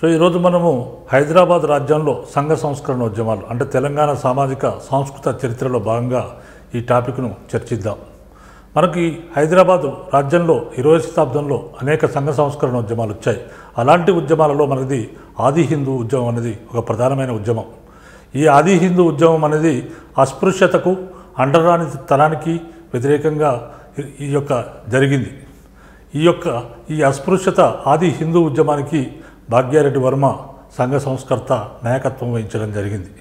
So ఈరోజు మనము హైదరాబాద్ రాజ్యంలో సంఘ సంస్కరణ ఉద్యమాలు అంటే తెలంగాణ సామాజిక సాంస్కృతిక చరిత్రలో భాగంగా ఈ టాపిక్ను చర్చిద్దాం. మనకి హైదరాబాద్ రాజ్యంలో 20వ శతాబ్దంలో అనేక సంఘ సంస్కరణ ఉద్యమాలు వచ్చాయి. అలాంటి ఉద్యమాలలో మనది ఆది హిందూ ఉద్యమం అనేది ఒక ప్రధానమైన ఉద్యమం. ఈ ఆది హిందూ ఉద్యమం అనేది అస్పృశ్యతకు అంటరాని తనానికి వ్యతిరేకంగా జరిగింది. ఈ అస్పృశ్యత ఆది హిందూ ఉద్యమానికి భాగ్యారెడ్డి వర్మ సంఘ సంస్కర్త నాయకత్వం వహించడం జరిగింది.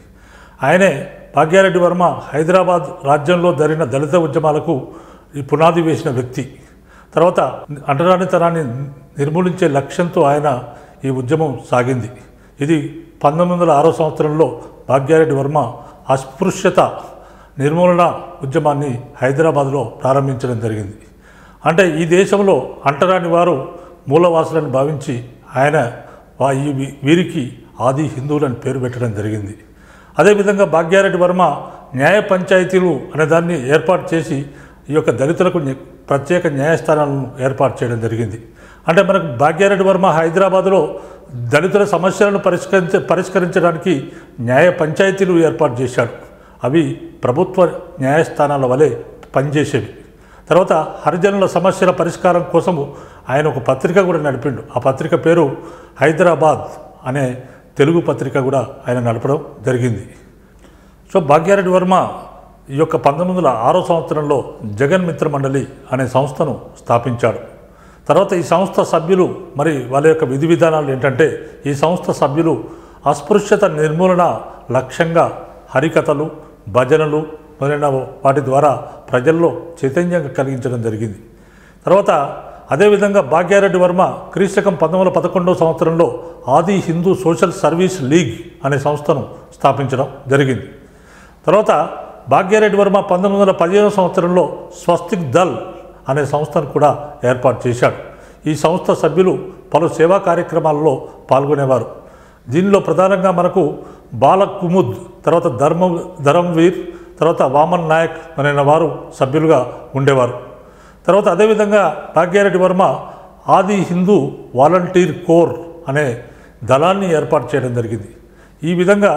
ఆయనే భాగ్యారెడ్డి వర్మ హైదరాబాద్ రాజ్యంలో జరిగిన దళిత ఉద్యమాలకు ఈ పునాది వేసిన వ్యక్తి. తర్వాత అంటరానితనాన్ని నిర్మూలించే లక్ష్యంతో ఆయన ఈ ఉద్యమం సాగింది. ఇది 1906 సంవత్సరంలో భాగ్యారెడ్డి వర్మ అస్పృశ్యత నిర్మూలన ఉద్యమాన్ని హైదరాబాద్లో ప్రారంభించడం జరిగింది. అంటే ఈ దేశంలో అంటరాని వారు మూలవాసులను భావించి ఆయన వీరికి ఆది హిందువులని పేరు పెట్టడం జరిగింది. అదేవిధంగా భాగ్యారెడ్డి వర్మ న్యాయ పంచాయతీలు అనే దాన్ని ఏర్పాటు చేసి ఈ యొక్క దళితులకు ప్రత్యేక న్యాయస్థానాలను ఏర్పాటు చేయడం జరిగింది. అంటే మనకు భాగ్యారెడ్డి వర్మ హైదరాబాదులో దళితుల సమస్యలను పరిష్కరించడానికి న్యాయ పంచాయతీలు ఏర్పాటు చేశాడు. అవి ప్రభుత్వ న్యాయస్థానాల వలె పనిచేసేవి. తర్వాత హరిజనుల సమస్యల పరిష్కారం కోసము ఆయన ఒక పత్రిక కూడా నడిపిండు. ఆ పత్రిక పేరు హైదరాబాద్ అనే తెలుగు పత్రిక కూడా ఆయన నడపడం జరిగింది. సో భాగ్యారెడ్డి వర్మ ఈ యొక్క 1906 సంవత్సరంలో జగన్ మిత్ర మండలి అనే సంస్థను స్థాపించాడు. తర్వాత ఈ సంస్థ సభ్యులు మరి వాళ్ళ యొక్క విధి విధానాలు ఏంటంటే, ఈ సంస్థ సభ్యులు అస్పృశ్యత నిర్మూలన లక్ష్యంగా హరికథలు, భజనలు మొదలైన వాటి ద్వారా ప్రజల్లో చైతన్యం కలిగించడం జరిగింది. తర్వాత అదేవిధంగా భాగ్యారెడ్డి వర్మ క్రీస్తకం 1911 సంవత్సరంలో ఆది హిందూ సోషల్ సర్వీస్ లీగ్ అనే సంస్థను స్థాపించడం జరిగింది. తర్వాత భాగ్యారెడ్డి వర్మ 1915 సంవత్సరంలో స్వస్తిక్ దళ్ అనే సంస్థను కూడా ఏర్పాటు చేశాడు. ఈ సంస్థ సభ్యులు పలు సేవా కార్యక్రమాల్లో పాల్గొనేవారు. దీనిలో ప్రధానంగా మనకు బాలక్ కుముద్, తర్వాత ధర్మవీర్, తర్వాత వామన్ నాయక్ అనే వారు సభ్యులుగా ఉండేవారు. తర్వాత అదేవిధంగా భాగ్యారెడ్డి వర్మ ఆది హిందూ వాలంటీర్ కోర్ అనే దళాన్ని ఏర్పాటు చేయడం జరిగింది. ఈ విధంగా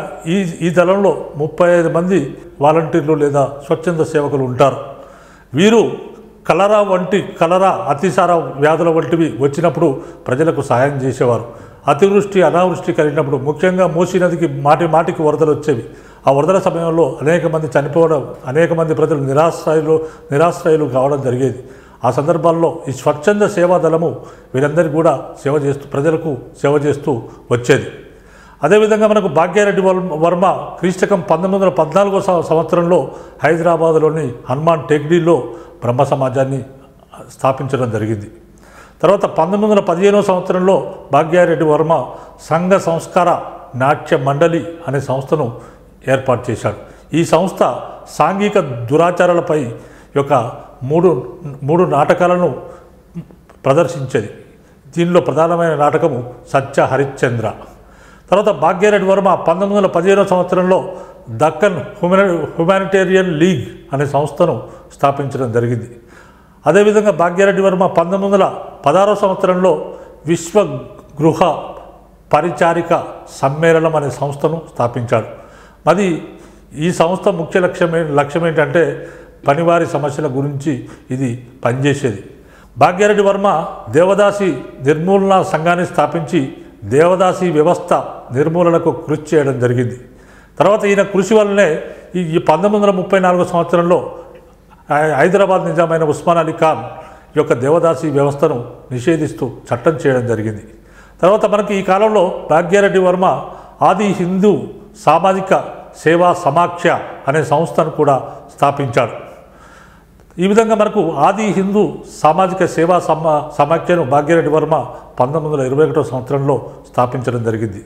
ఈ దళంలో 35 మంది వాలంటీర్లు లేదా స్వచ్ఛంద సేవకులు ఉంటారు. వీరు కలరా అతిసార వ్యాధుల వంటివి వచ్చినప్పుడు ప్రజలకు సహాయం చేసేవారు. అతివృష్టి అనావృష్టి కలిగినప్పుడు ముఖ్యంగా మూసీ నదికి మాటికి వరదలు వచ్చేవి. ఆ వరదల సమయంలో అనేక మంది చనిపోవడం, అనేక మంది ప్రజలు నిరాశ్రయులు కావడం జరిగేది. ఆ సందర్భాల్లో ఈ స్వచ్ఛంద సేవా దళము వీరందరికీ కూడా ప్రజలకు సేవ చేస్తూ వచ్చేది. అదేవిధంగా మనకు భాగ్యారెడ్డి వర్మ క్రీస్తకం 1914 సంవత్సరంలో హైదరాబాద్లోని హనుమాన్ టెక్డీలో బ్రహ్మ సమాజాన్ని స్థాపించడం జరిగింది. తర్వాత 1915 సంవత్సరంలో భాగ్యారెడ్డి వర్మ సంఘ సంస్కార నాట్య మండలి అనే సంస్థను ఏర్పాటు చేశాడు. ఈ సంస్థ సాంఘిక దురాచారాలపై యొక్క మూడు నాటకాలను ప్రదర్శించేది. దీనిలో ప్రధానమైన నాటకము సత్య హరిశ్చంద్ర. తర్వాత భాగ్యారెడ్డి వర్మ 1915 సంవత్సరంలో దక్కన్ హ్యుమానిటేరియన్ లీగ్ అనే సంస్థను స్థాపించడం జరిగింది. అదేవిధంగా భాగ్యారెడ్డి వర్మ 1916 సంవత్సరంలో విశ్వ గృహ పరిచారిక సమ్మేళనం అనే సంస్థను స్థాపించాడు. మరి ఈ సంస్థ ముఖ్య లక్ష్యం ఏంటంటే పనివారి సమస్యల గురించి ఇది పనిచేసేది. భాగ్యారెడ్డి వర్మ దేవదాసి నిర్మూలన సంఘాన్ని స్థాపించి దేవదాసి వ్యవస్థ నిర్మూలనకు కృషి చేయడం జరిగింది. తర్వాత ఈయన కృషి వల్లనే ఈ 1934 సంవత్సరంలో హైదరాబాద్ నిజామైన ఉస్మాన్ అలీ ఖాన్ యొక్క దేవదాసి వ్యవస్థను నిషేధిస్తూ చట్టం చేయడం జరిగింది. తర్వాత మనకి ఈ కాలంలో భాగ్యారెడ్డి వర్మ ఆది హిందూ సామాజిక సేవా సమాఖ్య అనే సంస్థను కూడా స్థాపించాడు. ఈ విధంగా మనకు ఆది హిందూ సామాజిక సేవా సమాఖ్యను భాగ్యారెడ్డి వర్మ 1921 సంవత్సరంలో స్థాపించడం జరిగింది.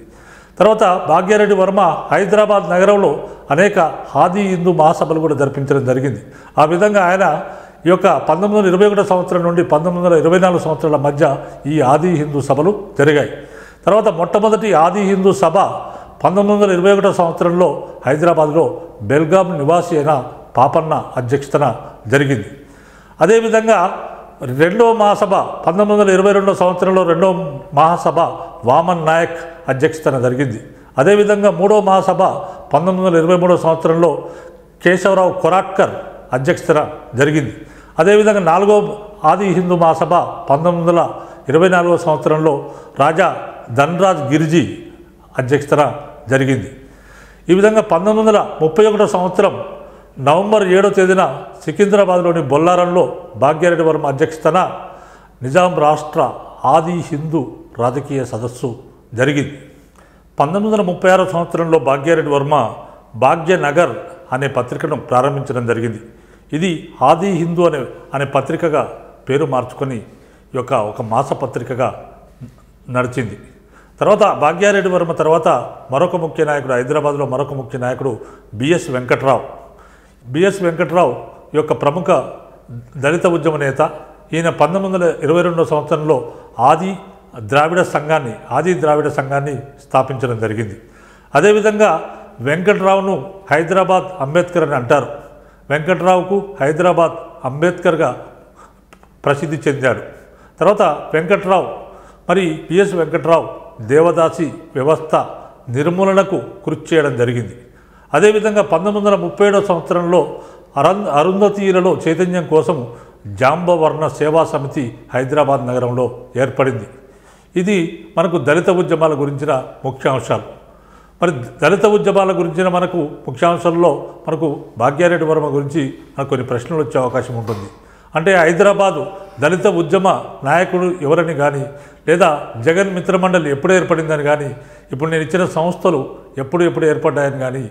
తర్వాత భాగ్యారెడ్డి వర్మ హైదరాబాద్ నగరంలో అనేక ఆది హిందూ మహాసభలు కూడా జరిపించడం జరిగింది. ఆ విధంగా ఆయన ఈ యొక్క 1921 సంవత్సరం నుండి 1924 సంవత్సరాల మధ్య ఈ ఆది హిందూ సభలు జరిగాయి. తర్వాత మొట్టమొదటి ఆది హిందూ సభ 1921 సంవత్సరంలో హైదరాబాద్లో బెల్గాం నివాసి అయిన పాపన్న అధ్యక్షతన జరిగింది. అదేవిధంగా రెండవ మహాసభ 1922 సంవత్సరంలో రెండవ మహాసభ వామన్ నాయక్ అధ్యక్షతన జరిగింది. అదేవిధంగా మూడవ మహాసభ 1923 సంవత్సరంలో కేశవరావు కొరాట్కర్ అధ్యక్షతన జరిగింది. అదేవిధంగా నాలుగవ ఆది హిందూ మహాసభ 1924 సంవత్సరంలో రాజా ధన్రాజ్ గిరిజీ అధ్యక్షతన జరిగింది. ఈ విధంగా 1931 సంవత్సరం నవంబర్ 7వ తేదీన సికింద్రాబాద్లోని బొల్లారంలో భాగ్యారెడ్డి వర్మ అధ్యక్షతన నిజాం రాష్ట్ర ఆది హిందూ రాజకీయ సదస్సు జరిగింది. 1936 సంవత్సరంలో భాగ్యారెడ్డి వర్మ భాగ్యనగర్ అనే పత్రికను ప్రారంభించడం జరిగింది. ఇది ఆది హిందూ అనే పత్రికగా పేరు మార్చుకొని ఒక మాస పత్రికగా నడిచింది. తర్వాత భాగ్యారెడ్డి వర్మ తర్వాత మరొక ముఖ్య నాయకుడు, హైదరాబాద్లో మరొక ముఖ్య నాయకుడు బిఎస్ వెంకట్రావు. బిఎస్ వెంకట్రావు యొక్క ప్రముఖ దళిత ఉద్యమ నేత. ఈయన 1922 సంవత్సరంలో ఆది ద్రావిడ సంఘాన్ని స్థాపించడం జరిగింది. అదేవిధంగా వెంకట్రావును హైదరాబాద్ అంబేద్కర్ అని అంటారు. వెంకట్రావుకు హైదరాబాద్ అంబేద్కర్గా ప్రసిద్ధి చెందాడు. తర్వాత వెంకట్రావు బిఎస్ వెంకట్రావు దేవదాసి వ్యవస్థ నిర్మూలనకు కృషి చేయడం జరిగింది. అదేవిధంగా 1937 సంవత్సరంలో అరుంధతీయులలో చైతన్యం కోసం జాంబవర్ణ సేవా సమితి హైదరాబాద్ నగరంలో ఏర్పడింది. ఇది మనకు దళిత ఉద్యమాల గురించిన ముఖ్యాంశాలు. దళిత ఉద్యమాల గురించిన మనకు ముఖ్యాంశాల్లో మనకు భాగ్యారెడ్డి వర్మ గురించి మనకు కొన్ని ప్రశ్నలు వచ్చే అవకాశం ఉంటుంది. అంటే హైదరాబాదు దళిత ఉద్యమ నాయకుడు ఎవరని కానీ, లేదా జగన్ మిత్రమండలి ఎప్పుడు ఏర్పడిందని కానీ, ఇప్పుడు నేను ఇచ్చిన సంస్థలు ఎప్పుడు ఏర్పడ్డాయని కానీ,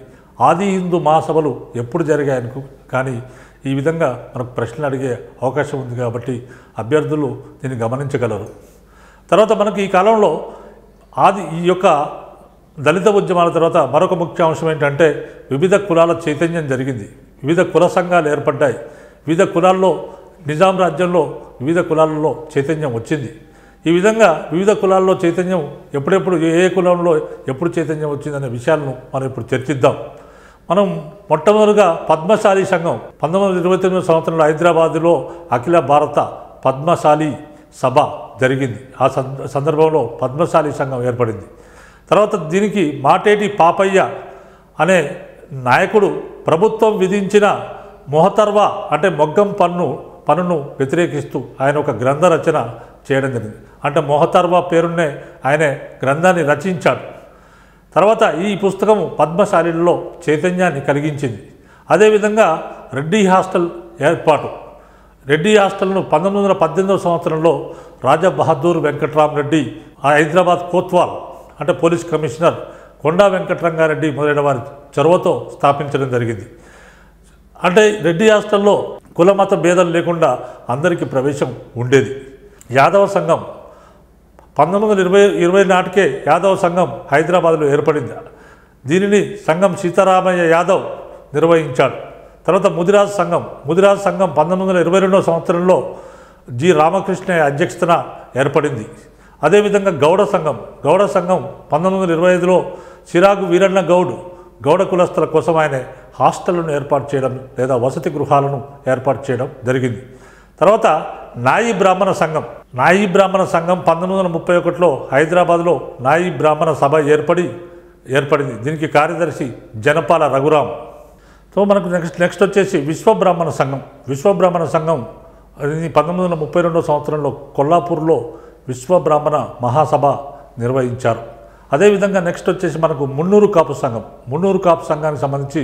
ఆది హిందూ మహాసభలు ఎప్పుడు జరిగాయని కానీ, ఈ విధంగా మనకు ప్రశ్నలు అడిగే అవకాశం ఉంది. కాబట్టి అభ్యర్థులు దీన్ని గమనించగలరు. తర్వాత మనకు ఈ కాలంలో ఈ యొక్క దళిత ఉద్యమాల తర్వాత మరొక ముఖ్య అంశం ఏంటంటే వివిధ కులాల చైతన్యం జరిగింది. వివిధ కుల సంఘాలు ఏర్పడ్డాయి. వివిధ కులాల్లో నిజాం రాజ్యంలో వివిధ కులాలలో చైతన్యం వచ్చింది. ఈ విధంగా వివిధ కులాల్లో చైతన్యం ఎప్పుడెప్పుడు ఏ కులంలో ఎప్పుడు చైతన్యం వచ్చిందనే విషయాలను మనం ఇప్పుడు చర్చిద్దాం. మనం మొట్టమొదటిగా పద్మశాలి సంఘం 1929 సంవత్సరంలో హైదరాబాదులో అఖిల భారత పద్మశాలి సభ జరిగింది. ఆ సందర్భంలో పద్మశాలి సంఘం ఏర్పడింది. తర్వాత దీనికి మాటేటి పాపయ్య అనే నాయకుడు ప్రభుత్వం విధించిన మొహతర్వా అంటే మొగ్గం పన్నును వ్యతిరేకిస్తూ ఆయన ఒక గ్రంథ రచన చేయడం జరిగింది. అంటే మొహతర్వా పేరునే ఆయన గ్రంథాన్ని రచించాడు. తర్వాత ఈ పుస్తకం పద్మశాలిలో చైతన్యాన్ని కలిగించింది. అదేవిధంగా రెడ్డి హాస్టల్ ఏర్పాటు. రెడ్డి హాస్టల్ను 1918 సంవత్సరంలో రాజా బహదూర్ వెంకట్రామరెడ్డి హైదరాబాద్ కోత్వాల్ అంటే పోలీస్ కమిషనర్ కొండా వెంకటరంగారెడ్డి మొదలైన వారి చొరవతో స్థాపించడం జరిగింది. అంటే రెడ్డి హాస్టల్లో కులమత భేదం లేకుండా అందరికీ ప్రవేశం ఉండేది. యాదవ సంఘం 1920 నాటికే యాదవ సంఘం హైదరాబాద్లో ఏర్పడింది. దీనిని సంఘం సీతారామయ్య యాదవ్ నిర్వహించాడు. తర్వాత ముదిరాజ్ సంఘం 1922 సంవత్సరంలో జి రామకృష్ణయ్య అధ్యక్షతన ఏర్పడింది. అదేవిధంగా గౌడ సంఘం 1925లో చిరాగు వీరన్న గౌడ కులస్తుల కోసం ఆయన హాస్టళ్లను ఏర్పాటు చేయడం లేదా వసతి గృహాలను ఏర్పాటు చేయడం జరిగింది. తర్వాత నాయి బ్రాహ్మణ సంఘం 1931లో హైదరాబాద్లో నాయి బ్రాహ్మణ సభ ఏర్పడింది. దీనికి కార్యదర్శి జనపాల రఘురాం. సో మనకు నెక్స్ట్ వచ్చేసి విశ్వబ్రాహ్మణ సంఘం 1932 సంవత్సరంలో కొల్లాపూర్లో విశ్వబ్రాహ్మణ మహాసభ నిర్వహించారు. అదేవిధంగా నెక్స్ట్ వచ్చేసి మనకు మున్నూరు కాపు సంఘానికి సంబంధించి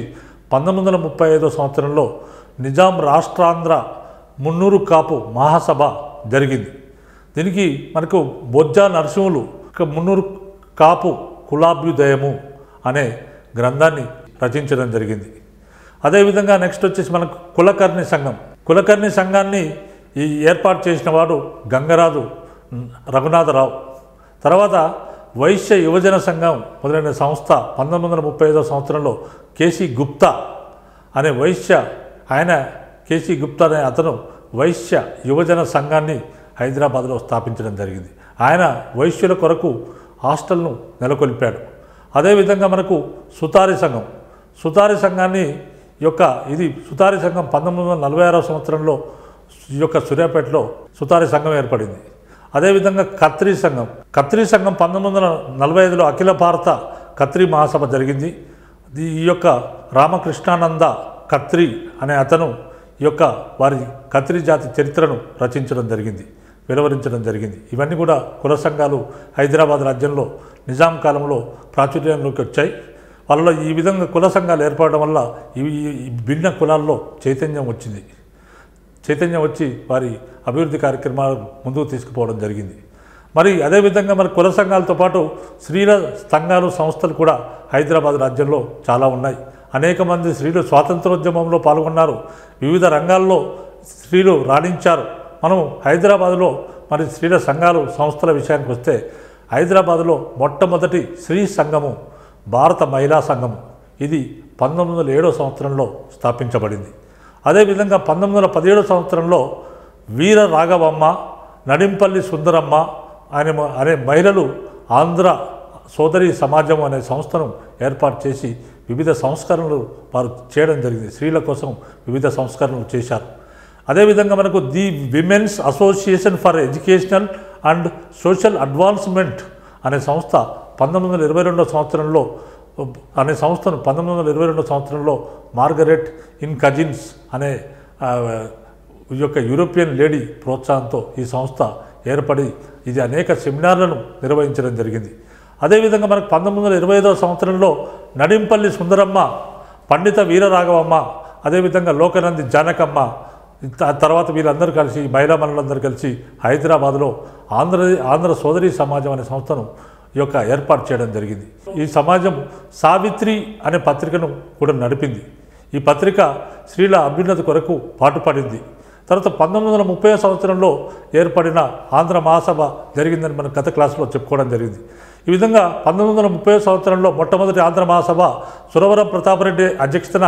1935 సంవత్సరంలో నిజాం రాష్ట్రాంధ్ర మున్నూరు కాపు మహాసభ జరిగింది. దీనికి మనకు బొజ్జా నరసింహులు మున్నూరు కాపు కులాభ్యుదయము అనే గ్రంథాన్ని రచించడం జరిగింది. అదేవిధంగా నెక్స్ట్ వచ్చేసి మనకు కులకర్ణి సంఘాన్ని ఏర్పాటు చేసిన వాడు గంగరాజు రఘునాథరావు. తర్వాత వైశ్య యువజన సంఘం మొదలైన సంస్థ 1935 సంవత్సరంలో కేసీ గుప్తా అనే అతను వైశ్య యువజన సంఘాన్ని హైదరాబాద్లో స్థాపించడం జరిగింది. ఆయన వైశ్యుల కొరకు హాస్టల్ను నెలకొల్పాడు. అదేవిధంగా మనకు సుతారి సంఘం 1946 సంవత్సరంలో ఈ యొక్క సూర్యాపేటలో సుతారి సంఘం ఏర్పడింది. అదేవిధంగా కత్రీ సంఘం 1945లో అఖిల భారత కత్రీ మహాసభ జరిగింది. ఈ యొక్క రామకృష్ణానంద కత్రీ అనే అతను ఈ యొక్క వారి కత్రీ జాతి చరిత్రను రచించడం జరిగింది, వెలువరించడం జరిగింది. ఇవన్నీ కూడా కుల సంఘాలు హైదరాబాద్ రాజ్యంలో నిజాం కాలంలో ప్రాచుర్యంలోకి వచ్చాయి. వాళ్ళలో ఈ విధంగా కుల సంఘాలు ఏర్పడడం వల్ల ఈ భిన్న కులాల్లో చైతన్యం వచ్చి వారి అభివృద్ధి కార్యక్రమాలు ముందుకు తీసుకుపోవడం జరిగింది. మరి అదేవిధంగా మరి కుల సంఘాలతో పాటు స్త్రీల సంఘాలు సంస్థలు కూడా హైదరాబాద్ రాజ్యంలో చాలా ఉన్నాయి. అనేక మంది స్త్రీలు స్వాతంత్రోద్యమంలో పాల్గొన్నారు, వివిధ రంగాల్లో స్త్రీలు రాణించారు. మనం హైదరాబాద్లో మరి స్త్రీల సంఘాలు సంస్థల విషయానికి వస్తే హైదరాబాద్లో మొట్టమొదటి స్త్రీ సంఘము భారత మహిళా సంఘము. ఇది 1907 సంవత్సరంలో స్థాపించబడింది. అదేవిధంగా 1917 సంవత్సరంలో వీర రాఘవమ్మ, నడింపల్లి సుందరమ్మ అనే మహిళలు ఆంధ్ర సోదరి సమాజం అనే సంస్థను ఏర్పాటు చేసి వివిధ సంస్కరణలు వారు చేయడం జరిగింది. స్త్రీల కోసం వివిధ సంస్కరణలు చేశారు. అదేవిధంగా మనకు the women's association for educational and social advancement అనే సంస్థ 1922 సంవత్సరంలో మార్గరెట్ ఇన్ కజిన్స్ అనే ఈ యొక్క యూరోపియన్ లేడీ ప్రోత్సాహంతో ఈ సంస్థ ఏర్పడి ఇది అనేక సెమినార్లను నిర్వహించడం జరిగింది. అదేవిధంగా మనకు 1925 సంవత్సరంలో నడింపల్లి సుందరమ్మ, పండిత వీరరాఘవమ్మ, అదేవిధంగా లోకనంది జానకమ్మ, తర్వాత వీళ్ళందరూ కలిసి మహిళా మనులందరూ కలిసి హైదరాబాద్లో ఆంధ్ర సోదరి సమాజం అనే సంస్థను ఈ యొక్క ఏర్పాటు చేయడం జరిగింది. ఈ సమాజం సావిత్రి అనే పత్రికను కూడా నడిపింది. ఈ పత్రిక స్త్రీల అభ్యున్నతి కొరకు పాటుపడింది. తర్వాత 1930 సంవత్సరంలో ఏర్పడిన ఆంధ్ర మహాసభ జరిగిందని మనం గత క్లాసులో చెప్పుకోవడం జరిగింది. ఈ విధంగా 1930 సంవత్సరంలో మొట్టమొదటి ఆంధ్ర మహాసభ సురవరం ప్రతాపరెడ్డి అధ్యక్షతన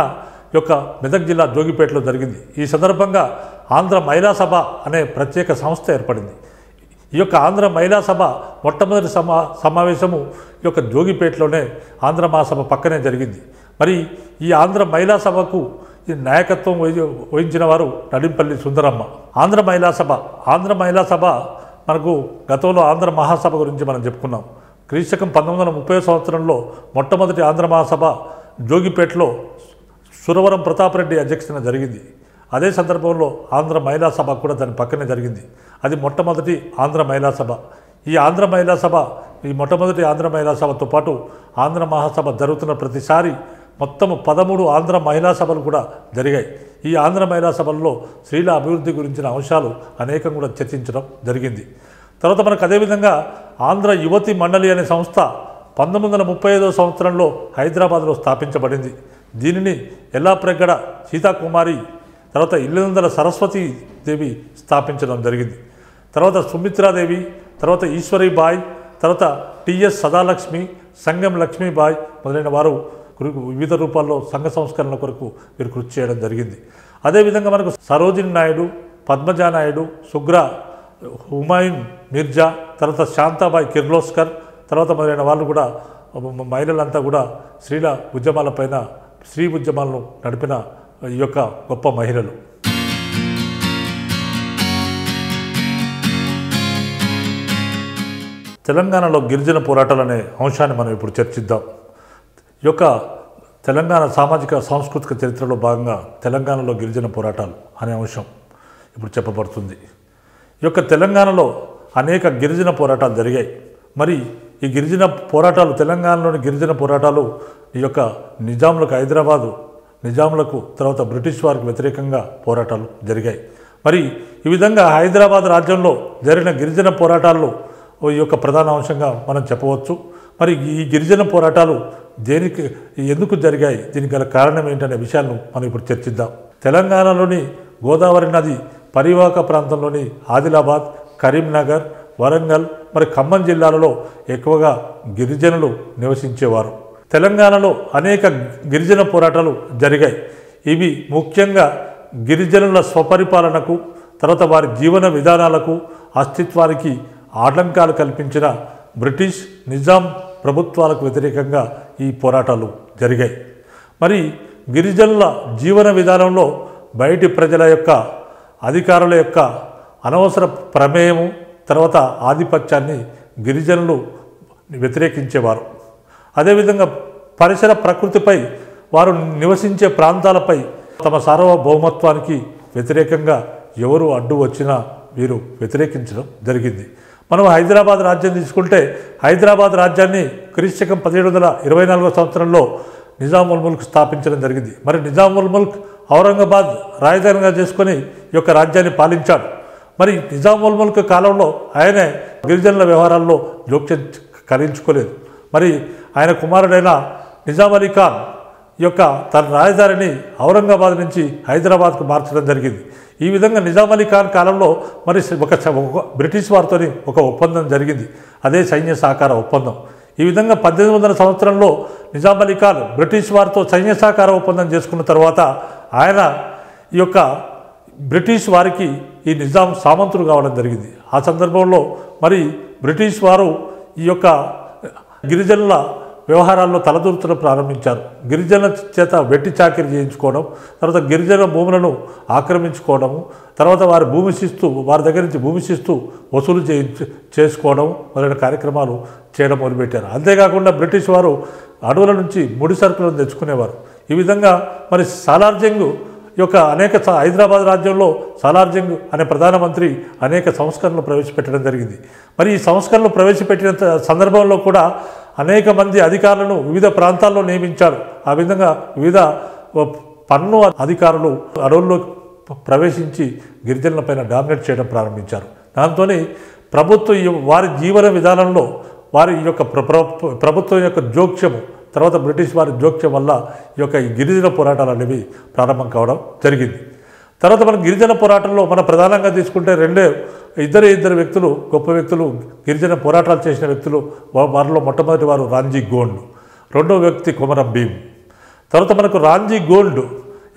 యొక్క మెదక్ జిల్లా జోగిపేటలో జరిగింది. ఈ సందర్భంగా ఆంధ్ర మహిళా సభ అనే ప్రత్యేక సంస్థ ఏర్పడింది. ఈ యొక్క ఆంధ్ర మహిళా సభ మొట్టమొదటి సమావేశము ఈ యొక్క జోగిపేటలోనే ఆంధ్ర మహాసభ పక్కనే జరిగింది. మరి ఈ ఆంధ్ర మహిళా సభకు ఈ నాయకత్వం వహించిన వారు నడింపల్లి సుందరమ్మ. ఆంధ్ర మహిళా సభ మనకు గతంలో ఆంధ్ర మహాసభ గురించి మనం చెప్పుకున్నాం. క్రీస్తకం 1930 సంవత్సరంలో మొట్టమొదటి ఆంధ్ర మహాసభ జోగిపేటలో సురవరం ప్రతాపరెడ్డి అధ్యక్షతన జరిగింది. అదే సందర్భంలో ఆంధ్ర మహిళా సభ కూడా దాని పక్కనే జరిగింది. అది మొట్టమొదటి ఆంధ్ర మహిళా సభ. ఈ మొట్టమొదటి ఆంధ్ర మహిళా సభతో పాటు ఆంధ్ర మహాసభ జరుగుతున్న ప్రతిసారి మొత్తము 13 ఆంధ్ర మహిళా సభలు కూడా జరిగాయి. ఈ ఆంధ్ర మహిళా సభల్లో స్త్రీల అభివృద్ధి గురించిన అంశాలు అనేకం కూడా చర్చించడం జరిగింది. తర్వాత మనకు అదేవిధంగా ఆంధ్ర యువతి మండలి అనే సంస్థ 1935 సంవత్సరంలో హైదరాబాద్లో స్థాపించబడింది. దీనిని ఎల్లాప్రగడ సీతాకుమారి, తర్వాత ఇల్లందల సరస్వతి దేవి స్థాపించడం జరిగింది. తర్వాత సుమిత్రాదేవి, తర్వాత ఈశ్వరీబాయ్, తర్వాత టిఎస్ సదాలక్ష్మి, సంగం లక్ష్మీబాయ్ మొదలైన వారు వివిధ రూపాల్లో సంఘ సంస్కరణ కొరకు వీరు కృషి చేయడం జరిగింది. అదేవిధంగా మనకు సరోజిని నాయుడు, పద్మజా నాయుడు, సుగ్రా, హుమాయూన్ మిర్జా, తర్వాత శాంతాబాయి కిర్లోస్కర్, తర్వాత మొదలైన వాళ్ళు కూడా మహిళలంతా కూడా స్త్రీ ఉద్యమాలను నడిపిన ఈ యొక్క గొప్ప మహిళలు. తెలంగాణలో గిరిజన పోరాటాలు అనే అంశాన్ని మనం ఇప్పుడు చర్చిద్దాం. ఈ యొక్క తెలంగాణ సామాజిక సాంస్కృతిక చరిత్రలో భాగంగా తెలంగాణలో గిరిజన పోరాటాలు అనే అంశం ఇప్పుడు చెప్పబడుతుంది. ఈ యొక్క తెలంగాణలో అనేక గిరిజన పోరాటాలు జరిగాయి. మరి ఈ గిరిజన పోరాటాలు, తెలంగాణలోని గిరిజన పోరాటాలు ఈ యొక్క నిజాములకు తర్వాత బ్రిటిష్ వారికి వ్యతిరేకంగా పోరాటాలు జరిగాయి. మరి ఈ విధంగా హైదరాబాద్ రాజ్యంలో జరిగిన గిరిజన పోరాటాల్లో ఈ యొక్క ప్రధాన అంశంగా మనం చెప్పవచ్చు. మరి ఈ గిరిజన పోరాటాలు ఎందుకు జరిగాయి, దీనికి గల కారణం ఏంటనే విషయాలను మనం ఇప్పుడు చర్చిద్దాం. తెలంగాణలోని గోదావరి నది పరివాహక ప్రాంతంలోని ఆదిలాబాద్, కరీంనగర్, వరంగల్, మరి ఖమ్మం జిల్లాలలో ఎక్కువగా గిరిజనులు నివసించేవారు. తెలంగాణలో అనేక గిరిజన పోరాటాలు జరిగాయి. ఇవి ముఖ్యంగా గిరిజనుల స్వపరిపాలనకు, తర్వాత వారి జీవన విధానాలకు, అస్తిత్వానికి ఆటంకాలు కల్పించిన బ్రిటిష్ నిజాం ప్రభుత్వాలకు వ్యతిరేకంగా ఈ పోరాటాలు జరిగాయి. మరి గిరిజనుల జీవన విధానంలో బయటి ప్రజల యొక్క అధికారుల యొక్క అనవసర ప్రమేయము తర్వాత ఆధిపత్యాన్ని గిరిజనులు వ్యతిరేకించేవారు. అదేవిధంగా పరిసర ప్రకృతిపై వారు నివసించే ప్రాంతాలపై తమ సార్వభౌమత్వానికి వ్యతిరేకంగా ఎవరు అడ్డు వచ్చినా వీరు వ్యతిరేకించడం జరిగింది. మనం హైదరాబాద్ రాజ్యం తీసుకుంటే హైదరాబాద్ రాజ్యాన్ని క్రీస్తకం 1724 సంవత్సరంలో నిజాముల్ ముల్క్ స్థాపించడం జరిగింది. మరి నిజాముల్ ముల్క్ ఔరంగాబాద్ రాజధానిగా చేసుకొని ఈ యొక్క రాజ్యాన్ని పాలించాడు. మరి నిజాముల్ ముల్క్ కాలంలో ఆయనే గిరిజనుల వ్యవహారాల్లో జోక్యం కలిగించుకోలేదు. మరి ఆయన కుమారుడైన నిజాం అలీ ఖాన్ యొక్క తన రాజధానిని ఔరంగాబాద్ నుంచి హైదరాబాద్కు మార్చడం జరిగింది. ఈ విధంగా నిజాం అలీ ఖాన్ కాలంలో మరి ఒక బ్రిటిష్ వారితో ఒక ఒప్పందం జరిగింది. అదే సైన్య సహకార ఒప్పందం. ఈ విధంగా 1800 సంవత్సరంలో నిజాం అలీ ఖాన్ బ్రిటిష్ వారితో సైన్య సహకార ఒప్పందం చేసుకున్న తర్వాత ఆయన ఈ యొక్క బ్రిటిష్ వారికి ఈ నిజాం సామంతుడు కావడం జరిగింది. ఆ సందర్భంలో మరి బ్రిటిష్ వారు ఈ యొక్క గిరిజనుల వ్యవహారాల్లో తలదూర్చడం ప్రారంభించారు. గిరిజనుల చేత వెట్టి చాకిరీ చేయించుకోవడం, తర్వాత గిరిజన భూములను ఆక్రమించుకోవడము, తర్వాత వారి వారి దగ్గర నుంచి భూమి శిస్తు వసూలు చేసుకోవడం మొదలైన కార్యక్రమాలు చేయడం మొదలుపెట్టారు. అంతేకాకుండా బ్రిటిష్ వారు అడవుల నుంచి ముడి సరుకులను తెచ్చుకునేవారు. ఈ విధంగా మరి సాలార్జంగ్ యొక్క హైదరాబాద్ రాజ్యంలో సాలార్జంగ్ అనే ప్రధానమంత్రి అనేక సంస్కరణలు ప్రవేశపెట్టడం జరిగింది. మరి ఈ సంస్కరణలు ప్రవేశపెట్టిన సందర్భంలో కూడా అనేక మంది అధికారులను వివిధ ప్రాంతాల్లో నియమించాడు. ఆ విధంగా వివిధ పన్ను అధికారులు అడవుల్లో ప్రవేశించి గిరిజనులపైన డామినేట్ చేయడం ప్రారంభించారు. దాంతో ప్రభుత్వం వారి జీవన విధానంలో వారి యొక్క ప్రభుత్వం యొక్క జోక్యము, తర్వాత బ్రిటిష్ వారి జోక్యం వల్ల ఈ గిరిజన పోరాటాలు అనేవి ప్రారంభం కావడం జరిగింది. తర్వాత మన గిరిజన పోరాటంలో మనం ప్రధానంగా తీసుకుంటే ఇద్దరు వ్యక్తులు, గొప్ప వ్యక్తులు, గిరిజన పోరాటాలు చేసిన వ్యక్తులు. వారిలో మొట్టమొదటి వారు రాంజీ గోండ్, రెండవ వ్యక్తి కొమరం భీం. తర్వాత మనకు రాంజీ గోండ్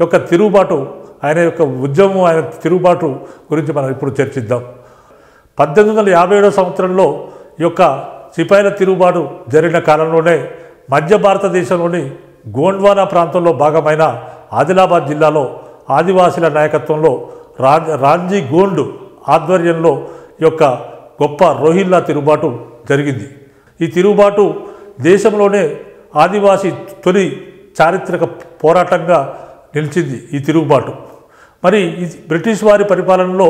యొక్క తిరుగుబాటు, ఆయన యొక్క ఉద్యమం, ఆయన తిరుగుబాటు గురించి మనం ఇప్పుడు చర్చిద్దాం. 1857 సంవత్సరంలో ఈ యొక్క సిపాయిల తిరుగుబాటు జరిగిన కాలంలోనే మధ్య భారతదేశంలోని గోండ్వానా ప్రాంతంలో భాగమైన ఆదిలాబాద్ జిల్లాలో ఆదివాసీల నాయకత్వంలో రాంజీ గోండ్ ఆధ్వర్యంలో ఈ యొక్క గొప్ప రోహిల్లా తిరుగుబాటు జరిగింది. ఈ తిరుగుబాటు దేశంలోనే ఆదివాసీ తొలి చారిత్రక పోరాటంగా నిలిచింది ఈ తిరుగుబాటు. మరి ఈ బ్రిటిష్ వారి పరిపాలనలో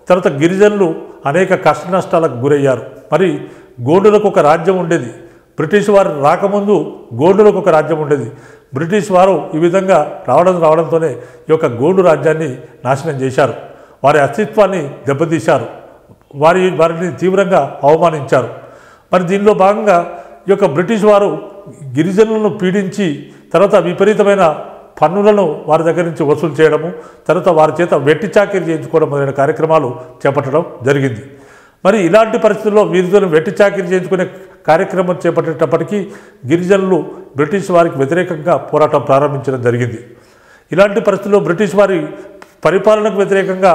తర్వాత గిరిజనులు అనేక కష్ట నష్టాలకు గురయ్యారు. మరి గోండులకు ఒక రాజ్యం ఉండేది. బ్రిటిష్ వారు రాకముందు గోండులకు ఒక రాజ్యం ఉండేది. బ్రిటిష్ వారు ఈ విధంగా రావడంతోనే ఈ యొక్క గోండు రాజ్యాన్ని నాశనం చేశారు. వారి అస్తిత్వాన్ని దెబ్బతీశారు. వారిని తీవ్రంగా అవమానించారు. మరి దీనిలో భాగంగా ఈ యొక్క బ్రిటిష్ వారు గిరిజనులను పీడించి తర్వాత విపరీతమైన పన్నులను వారి దగ్గర నుంచి వసూలు చేయడము, తర్వాత వారి చేత వెట్టి చాకిరీ చేయించుకోవడం మొదలైన కార్యక్రమాలు చేపట్టడం జరిగింది. మరి ఇలాంటి పరిస్థితుల్లో వీరితో వెట్టి చాకిరీ చేయించుకునే కార్యక్రమం చేపట్టేటప్పటికీ గిరిజనులు బ్రిటిష్ వారికి వ్యతిరేకంగా పోరాటం ప్రారంభించడం జరిగింది. ఇలాంటి పరిస్థితుల్లో బ్రిటిష్ వారి పరిపాలనకు వ్యతిరేకంగా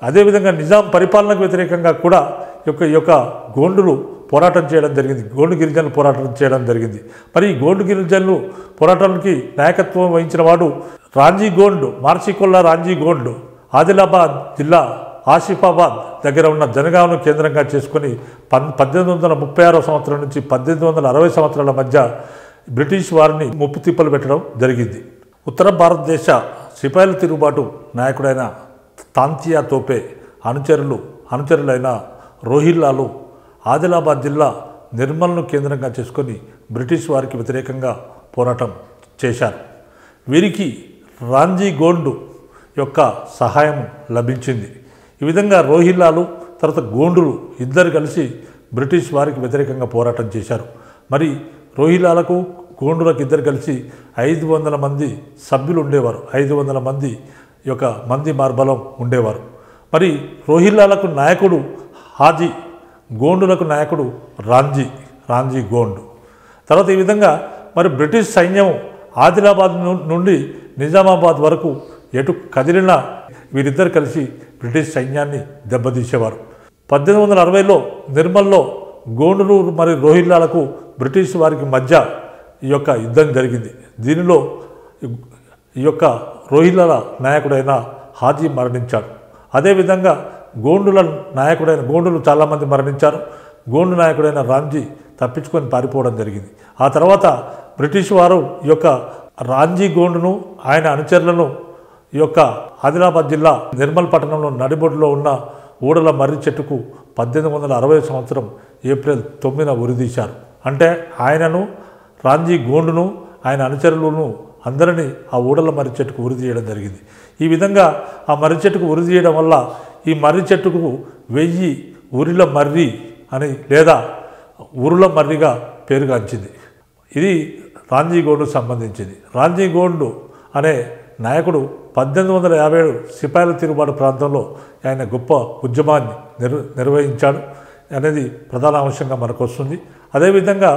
అదేవిధంగా నిజాం పరిపాలనకు వ్యతిరేకంగా కూడా ఈ యొక్క గోండులు పోరాటం చేయడం జరిగింది. గోండు గిరిజనులు పోరాటం చేయడం జరిగింది. మరి ఈ గోండు గిరిజనులు పోరాటానికి నాయకత్వం వహించిన వాడు రాంజీ గోండ్, మార్చికొల్లా రాంజీ గోండ్. ఆదిలాబాద్ జిల్లా ఆసిఫాబాద్ దగ్గర ఉన్న జనగాంను కేంద్రంగా చేసుకుని 1836 సంవత్సరం నుంచి 1860 సంవత్సరాల మధ్య బ్రిటిష్ వారిని ముప్పు తిప్పలు పెట్టడం జరిగింది. ఉత్తర భారతదేశ సిపాయిల తిరుగుబాటు నాయకుడైన తాంతియా తోపే అనుచరులైన రోహిల్లాలు ఆదిలాబాద్ జిల్లా నిర్మల్ను కేంద్రంగా చేసుకొని బ్రిటిష్ వారికి వ్యతిరేకంగా పోరాటం చేశారు. వీరికి రాంజీ గోండ్ యొక్క సహాయం లభించింది. ఈ విధంగా రోహిల్లాలు తర్వాత గోండులు ఇద్దరు కలిసి బ్రిటిష్ వారికి వ్యతిరేకంగా పోరాటం చేశారు. మరి రోహిల్లాలకు గోండులకు ఇద్దరు కలిసి 500 మంది సభ్యులు ఉండేవారు. 500 మంది మంది మార్బలం ఉండేవారు. మరి రోహిల్లాలకు నాయకుడు హాజీ, గోండులకు నాయకుడు రాంజీ గోండ్. తర్వాత ఈ విధంగా మరి బ్రిటిష్ సైన్యం ఆదిలాబాద్ నుండి నిజామాబాద్ వరకు ఎటు కదిలినా వీరిద్దరు కలిసి బ్రిటిష్ సైన్యాన్ని దెబ్బతీసేవారు. 1860లో నిర్మల్లో గోండులు మరియు రోహిల్లాలకు బ్రిటిష్ వారికి మధ్య ఈ యొక్క యుద్ధం జరిగింది. దీనిలో ఈ యొక్క రోహిల్లాల నాయకుడైన హాజీ మరణించాడు. అదేవిధంగా గోండుల నాయకుడైన గోండులు చాలామంది మరణించారు. గోండు నాయకుడైన రాంజీ తప్పించుకొని పారిపోవడం జరిగింది. ఆ తర్వాత బ్రిటిష్ వారు ఈ యొక్క రాంజీ గోండును ఆయన అనుచరులను ఈ యొక్క ఆదిలాబాద్ జిల్లా నిర్మల్ పట్టణంలో నడిబొడ్డులో ఉన్న ఊడల మర్రి చెట్టుకు 1860 సంవత్సరం ఏప్రిల్ 9న ఉరిదీశారు. అంటే ఆయనను రాంజీ గోండును ఆయన అనుచరులను అందరినీ ఆ ఊడల మర్రి చెట్టుకు ఉరిదీయడం జరిగింది. ఈ విధంగా ఆ మర్రి చెట్టుకు ఉరిదీయడం వల్ల ఈ మర్రి చెట్టుకు 1000 ఉరిల మర్రి అని లేదా ఉరుల మర్రిగా పేరుగాంచింది. ఇది రాంజీ గోండుకు సంబంధించింది. రాంజీ గోండు అనే నాయకుడు 1857 సిపాయిల తిరుగుబాటు ప్రాంతంలో ఆయన గొప్ప ఉద్యమాన్ని నిర్వహించాడు అనేది ప్రధాన అంశంగా మనకు వస్తుంది. అదేవిధంగా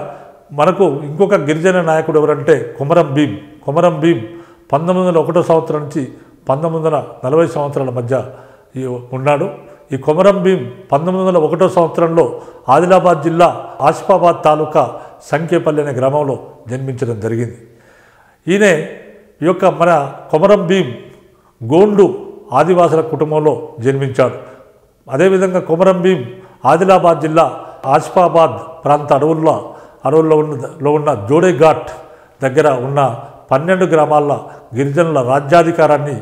మనకు ఇంకొక గిరిజన నాయకుడు ఎవరంటే కొమరం భీం. కొమరం భీం 1901 సంవత్సరం నుంచి 1940 సంవత్సరాల మధ్య ఉన్నాడు. ఈ కొమరం భీం 1901 సంవత్సరంలో ఆదిలాబాద్ జిల్లా ఆసిఫాబాద్ తాలూకా సంఖ్యపల్లి అనే గ్రామంలో జన్మించడం జరిగింది. ఈయన ఈ యొక్క మన కొమరం భీం గోండు ఆదివాసుల కుటుంబంలో జన్మించాడు. అదేవిధంగా కొమరం భీం ఆదిలాబాద్ జిల్లా ఆసిఫాబాద్ ప్రాంత అడవుల్లో ఉన్న జోడేఘాట్ దగ్గర ఉన్న 12 గ్రామాల గిరిజనుల రాజ్యాధికారాన్ని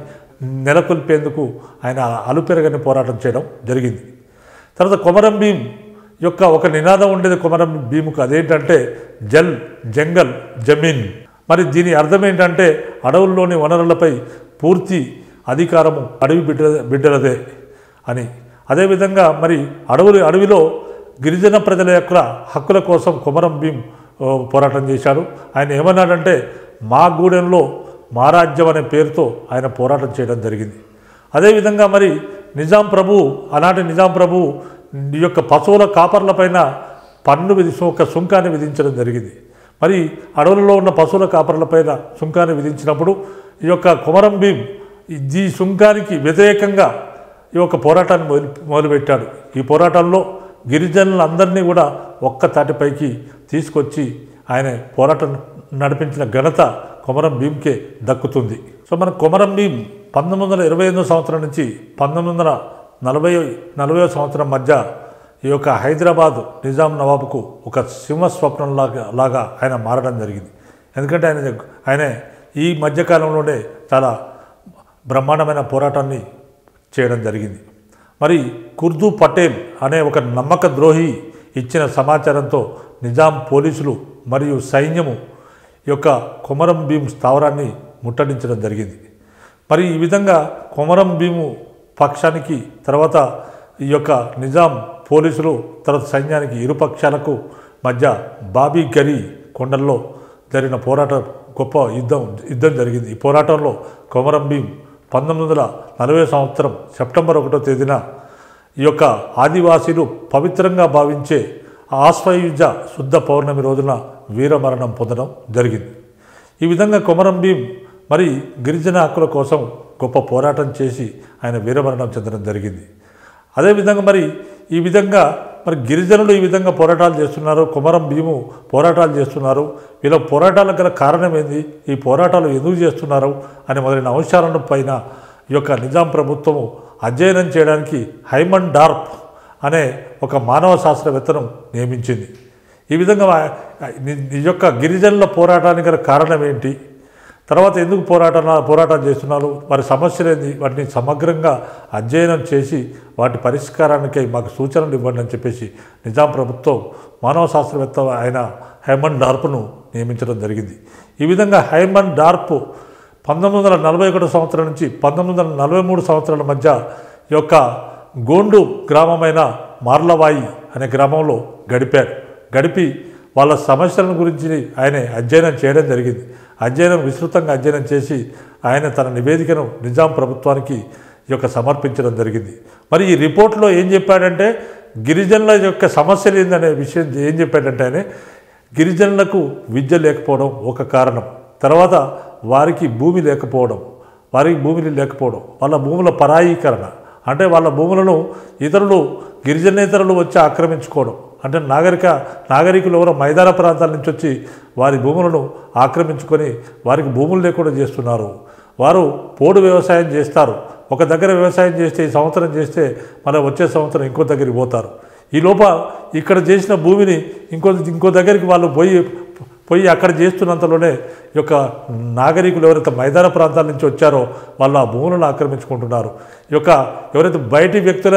నెలకొల్పేందుకు ఆయన అలుపెరగని పోరాటం చేయడం జరిగింది. తర్వాత కొమరం భీం యొక్క ఒక నినాదం ఉండేది కొమరం భీముకు. అదేంటంటే జల్ జంగల్ జమీన్. మరి దీని అర్థం ఏంటంటే అడవుల్లోని వనరులపై పూర్తి అధికారము అడవి బిడ్డలదే అని. అదేవిధంగా మరి అడవిలో గిరిజన ప్రజల యొక్క హక్కుల కోసం కొమరం భీం పోరాటం చేశాడు. ఆయన ఏమన్నాడంటే మా గూడెంలో మా రాజ్యం అనే పేరుతో ఆయన పోరాటం చేయడం జరిగింది. అదేవిధంగా మరి ఆనాటి నిజాం ప్రభు ఈ యొక్క పశువుల కాపర్లపైన ఒక సుంకాన్ని విధించడం జరిగింది. మరి అడవులలో ఉన్న పశువుల కాపర్లపైన సుంకాన్ని విధించినప్పుడు ఈ యొక్క కొమరం భీం ఈ సుంకానికి వ్యతిరేకంగా ఈ యొక్క పోరాటాన్ని మొదలుపెట్టాడు. ఈ పోరాటంలో గిరిజనులందరినీ కూడా ఒక్క తాటిపైకి తీసుకొచ్చి ఆయన పోరాటం నడిపించిన ఘనత కొమరం భీంకే దక్కుతుంది. సో మన కొమరం భీం 1928 సంవత్సరం నుంచి 1940 సంవత్సరం మధ్య ఈ యొక్క హైదరాబాద్ నిజాం నవాబుకు ఒక సింహస్వప్నంలాగా ఆయన మారడం జరిగింది. ఎందుకంటే ఆయన ఈ మధ్యకాలంలోనే చాలా బ్రహ్మాండమైన పోరాటాన్ని చేయడం జరిగింది. మరి కుర్దు పటేల్ అనే ఒక నమ్మక ద్రోహి ఇచ్చిన సమాచారంతో నిజాం పోలీసులు మరియు సైన్యము ఈ యొక్క కొమరం భీం స్థావరాన్ని ముట్టడించడం జరిగింది. మరి ఈ విధంగా కొమరం భీము పక్షానికి తర్వాత ఈ యొక్క నిజాం పోలీసులు తర్వాత సైన్యానికి ఇరుపక్షాలకు మధ్య బాబీ గరీ కొండల్లో జరిగిన గొప్ప యుద్ధం జరిగింది. ఈ పోరాటంలో కొమరం భీం 1940 సంవత్సరం సెప్టెంబర్ 1వ తేదీన ఈ యొక్క ఆదివాసీలు పవిత్రంగా భావించే ఆశ్వయుజ శుద్ధ పౌర్ణమి రోజున వీరమరణం పొందడం జరిగింది. ఈ విధంగా కొమరం భీం మరి గిరిజన హక్కుల కోసం గొప్ప పోరాటం చేసి ఆయన వీరమరణం చెందడం జరిగింది. అదేవిధంగా ఈ విధంగా గిరిజనులు ఈ విధంగా పోరాటాలు చేస్తున్నారు, కొమరం భీము పోరాటాలు చేస్తున్నారు. వీళ్ళ పోరాటాలకు గల కారణం ఏంది, ఈ పోరాటాలు ఎందుకు చేస్తున్నారు అని మొదలైన అంశాలను పైన ఈ యొక్క నిజాం ప్రభుత్వము అధ్యయనం చేయడానికి హైమన్ డార్ప్ అనే ఒక మానవ శాస్త్రవేత్తను నియమించింది. ఈ విధంగా ఈ యొక్క గిరిజనుల పోరాటానికి గల కారణం ఏంటి, తర్వాత ఎందుకు పోరాటాలు చేస్తున్నారు, వారి సమస్యలు ఏంది, వాటిని సమగ్రంగా అధ్యయనం చేసి వాటి పరిష్కారానికై మాకు సూచనలు ఇవ్వండి అని చెప్పేసి నిజాం ప్రభుత్వం మానవ శాస్త్రవేత్త అయిన హైమన్ డార్ప్ను నియమించడం జరిగింది. ఈ విధంగా హైమన్ డార్ప్ 1941 సంవత్సరం నుంచి 1943 సంవత్సరాల మధ్య ఈ యొక్క గోండు గ్రామమైన మార్లవాయి అనే గ్రామంలో గడిపి వాళ్ళ సమస్యల గురించి ఆయన అధ్యయనం చేయడం జరిగింది. విస్తృతంగా అధ్యయనం చేసి ఆయన తన నివేదికను నిజాం ప్రభుత్వానికి ఈ యొక్క సమర్పించడం జరిగింది. మరి ఈ రిపోర్ట్లో ఏం చెప్పాడంటే గిరిజనుల యొక్క సమస్యలు ఏందనే విషయం ఏం చెప్పాడంటే ఆయన గిరిజనులకు విద్య లేకపోవడం ఒక కారణం, తర్వాత వారికి భూమి లేకపోవడం, వాళ్ళ భూముల పరాయీకరణ అంటే వాళ్ళ భూములను గిరిజనేతరులు వచ్చి ఆక్రమించుకోవడం, అంటే నాగరికులు ఎవరో మైదాన ప్రాంతాల నుంచి వచ్చి వారి భూములను ఆక్రమించుకొని వారికి భూములు లేకుండా చేస్తున్నారు. వారు పోడు వ్యవసాయం చేస్తారు, ఒక దగ్గర వ్యవసాయం చేస్తే ఈ సంవత్సరం చేస్తే మళ్ళీ వచ్చే సంవత్సరం ఇంకో దగ్గరికి పోతారు. ఈ లోప ఇక్కడ చేసిన భూమిని ఇంకో దగ్గరికి వాళ్ళు పోయి అక్కడ చేస్తున్నంతలోనే ఈ యొక్క నాగరికులు ఎవరైతే మైదాన ప్రాంతాల నుంచి వచ్చారో వాళ్ళు ఆ భూములను ఆక్రమించుకుంటున్నారు. ఎవరైతే బయటి వ్యక్తుల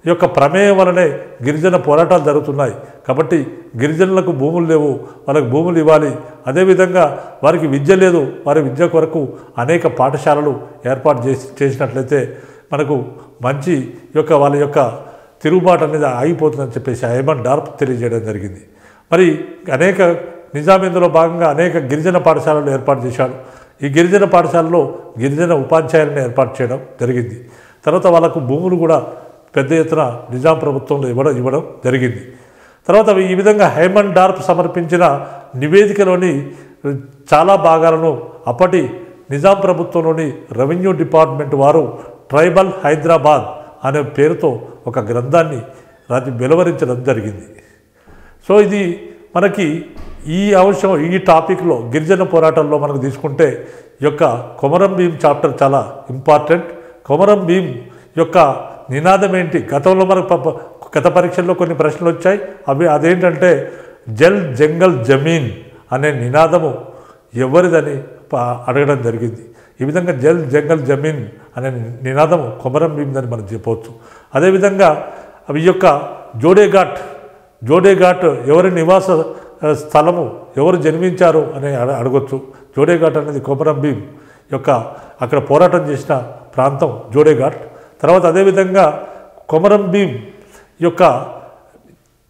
యొక్క ప్రమేయం వలనే గిరిజన పోరాటాలు జరుగుతున్నాయి. కాబట్టి గిరిజనులకు భూములు లేవు, వాళ్ళకి భూములు ఇవ్వాలి. అదేవిధంగా వారికి విద్య లేదు, వారి విద్య కొరకు అనేక పాఠశాలలు ఏర్పాటు చేసినట్లయితే మనకు మంచి వాళ్ళ యొక్క తిరుగుబాటు అనేది ఆగిపోతుందని చెప్పేసి హైమన్ డార్ప్ తెలియజేయడం జరిగింది. మరి అనేక నిజామిందులో భాగంగా అనేక గిరిజన పాఠశాలలు ఏర్పాటు చేశాడు. ఈ గిరిజన పాఠశాలలో గిరిజన ఉపాధ్యాయులను ఏర్పాటు చేయడం జరిగింది. తర్వాత వాళ్ళకు భూములు కూడా పెద్ద ఎత్తున నిజాం ప్రభుత్వంలో ఇవ్వడం జరిగింది. తర్వాత ఈ విధంగా హైమన్ డార్ప్ సమర్పించిన నివేదికలోని చాలా భాగాలను అప్పటి నిజాం ప్రభుత్వంలోని రెవెన్యూ డిపార్ట్మెంట్ వారు ట్రైబల్ హైదరాబాద్ అనే పేరుతో ఒక గ్రంథాన్ని వెలువరించడం జరిగింది. సో ఇది మనకి ఈ అంశం ఈ టాపిక్లో గిరిజన పోరాటంలో మనకు తీసుకుంటే కొమరం భీం చాప్టర్ చాలా ఇంపార్టెంట్. కొమరం భీం యొక్క నినాదం ఏంటి? గతంలో మనకు గత పరీక్షల్లో కొన్ని ప్రశ్నలు వచ్చాయి. అదేంటంటే జల్ జంగల్ జమీన్ అనే నినాదము ఎవరిదని అడగడం జరిగింది. ఈ విధంగా జల్ జంగల్ జమీన్ అనే నినాదము కొమరం భీందని మనం చెప్పవచ్చు. అదేవిధంగా జోడేఘాట్ ఎవరి నివాస స్థలము, ఎవరు జన్మించారు అని అడగొచ్చు. జోడేఘాట్ అనేది కొమరం భీం అక్కడ పోరాటం చేసిన ప్రాంతం జోడేఘాట్. తర్వాత అదేవిధంగా కొమరం భీం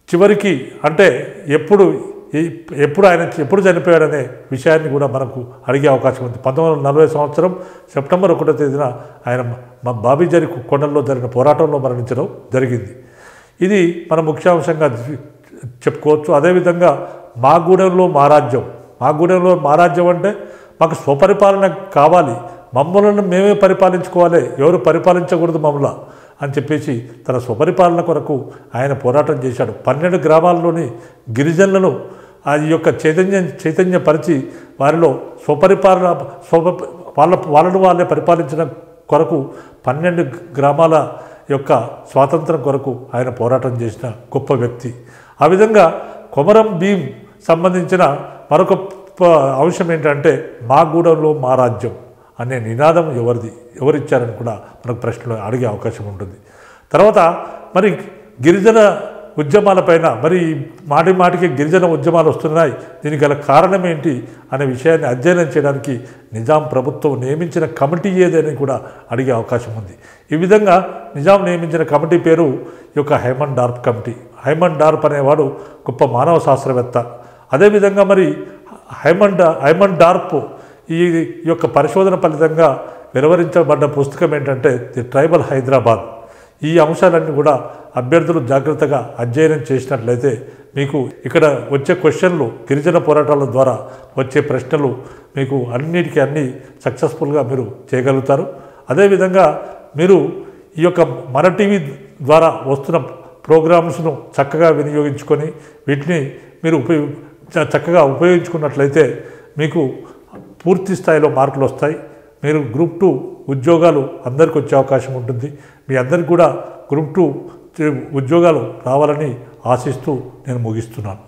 చివరికి అంటే ఎప్పుడు చనిపోయాడనే విషయాన్ని కూడా మనకు అడిగే అవకాశం ఉంది. 1940 సంవత్సరం సెప్టెంబర్ 1వ తేదీన ఆయన బాబీజరి కొండల్లో జరిగిన పోరాటంలో మరణించడం జరిగింది. ఇది మన ముఖ్యాంశంగా చెప్పుకోవచ్చు. అదేవిధంగా మాగూడెంలో మారాజ్యం అంటే మాకు స్వపరిపాలన కావాలి, మమ్మల్ని మేమే పరిపాలించుకోవాలి, ఎవరు పరిపాలించకూడదు మమ్మల్ని అని చెప్పేసి తన స్వపరిపాలన కొరకు ఆయన పోరాటం చేశాడు. 12 గ్రామాల్లోని గిరిజనులను చైతన్యపరిచి వారిలో స్వపరిపాలన వాళ్ళే పరిపాలించడం కొరకు 12 గ్రామాల స్వాతంత్రం కొరకు ఆయన పోరాటం చేసిన గొప్ప వ్యక్తి. ఆ విధంగా కొమరం భీం సంబంధించిన మరొక అంశం ఏంటంటే మాగూడెంలో మా రాజ్యం అనే నినాదం ఎవరిచ్చారని కూడా మనకు ప్రశ్నలు అడిగే అవకాశం ఉంటుంది. తర్వాత మరి గిరిజన ఉద్యమాలపైన మాటికి గిరిజన ఉద్యమాలు వస్తున్నాయి, దీనికి గల కారణం ఏంటి అనే విషయాన్ని అధ్యయనం చేయడానికి నిజాం ప్రభుత్వం నియమించిన కమిటీ ఏదని కూడా అడిగే అవకాశం ఉంది. ఈ విధంగా నిజాం నియమించిన కమిటీ పేరు హైమన్ డార్ప్ కమిటీ. హైమన్ డార్ప్ అనేవాడు గొప్ప మానవ శాస్త్రవేత్త. అదేవిధంగా మరి హైమన్ డార్ప్ ఈ పరిశోధన ఫలితంగా వెలువరించబడ్డ పుస్తకం ఏంటంటే ది ట్రైబల్ హైదరాబాద్. ఈ అంశాలన్నీ కూడా అభ్యర్థులు జాగ్రత్తగా అధ్యయనం చేసినట్లయితే మీకు ఇక్కడ వచ్చే క్వశ్చన్లు, గిరిజన పోరాటాల ద్వారా వచ్చే ప్రశ్నలు మీకు అన్ని సక్సెస్ఫుల్గా మీరు చేయగలుగుతారు. అదేవిధంగా మీరు ఈ మన టీవీ ద్వారా వస్తున్న ప్రోగ్రామ్స్ను చక్కగా వినియోగించుకొని వీటిని మీరు చక్కగా ఉపయోగించుకున్నట్లయితే మీకు పూర్తి స్థాయిలో మార్కులు వస్తాయి. మీరు గ్రూప్ 2 ఉద్యోగాలు అందరికీ వచ్చే అవకాశం ఉంటుంది. మీ అందరికీ కూడా గ్రూప్ 2 ఉద్యోగాలు రావాలని ఆశిస్తూ నేను ముగిస్తున్నాను.